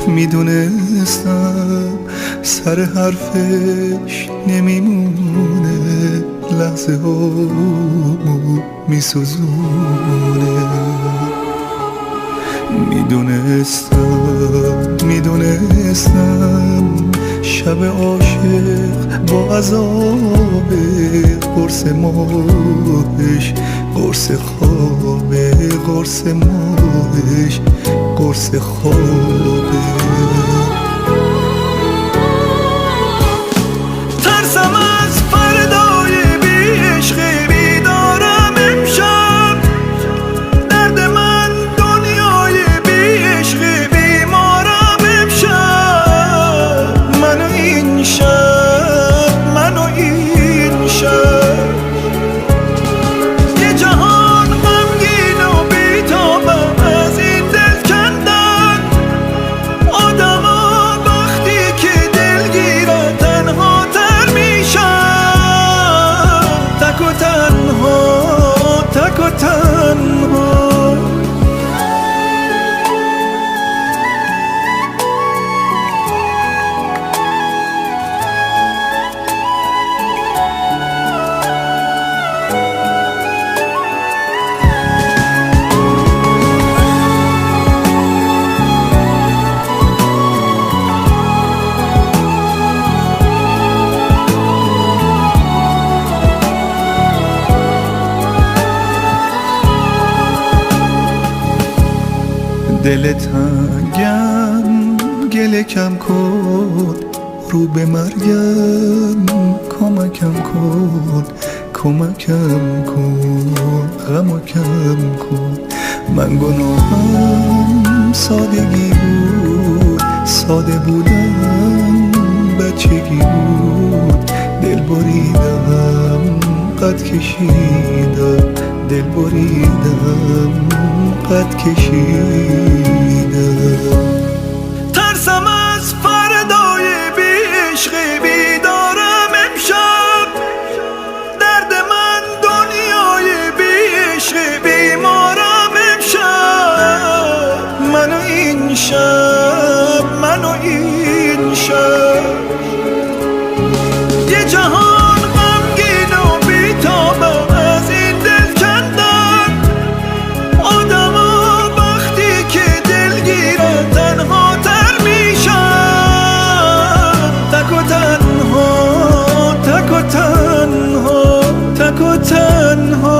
میدونستم سر حرفش نمیمونه، لحظه ها میسوزونه. میدونستم شب عاشق با عذاب، قرص ماهش قرص خوابه، قرص ماهش قرص خوابه. ترسم از فردای بی عشق بیدارم امشب، درد من دنیای بی عشق بیمارم امشب. منو این شب یه جهان غمگین و بی‌تابم از این دل کندن. آدما وقتی که دلگیرن تنها تر میشن، تک و تنها. دل تنگم گله کم کن، رو به مرگم کمکم کن، غمو کم کن. من گناهم سادگی بود، ساده بودم بچگی بود. دل بریدم قد کشیدم، دل بریدم قد کشیدم. ترسم از فردای بی عشق بیدارم امشب، درد من دنیای بی عشق بیمارم امشب. منو این شب یه جهان غمگین و بی‌تابم از این دل کندن. آدما وقتی که دلگیرن تنها تر میشن، تک و تنها.